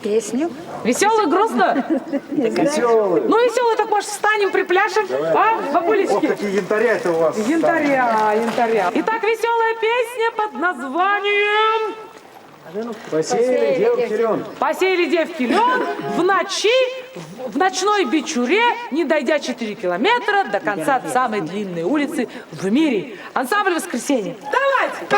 Песню. Веселую, грустную? Веселый. Ну, веселую, так, может, встанем, припляшем? А, бабулечки? Ох, какие янтаря-то у вас. Янтаря. Итак, веселая песня под названием... Посеяли девки лен. Посеяли девки лен в ночи, в ночной бичуре, не дойдя 4 километра до конца самой длинной улицы в мире. Ансамбль «Воскресенье». Давайте!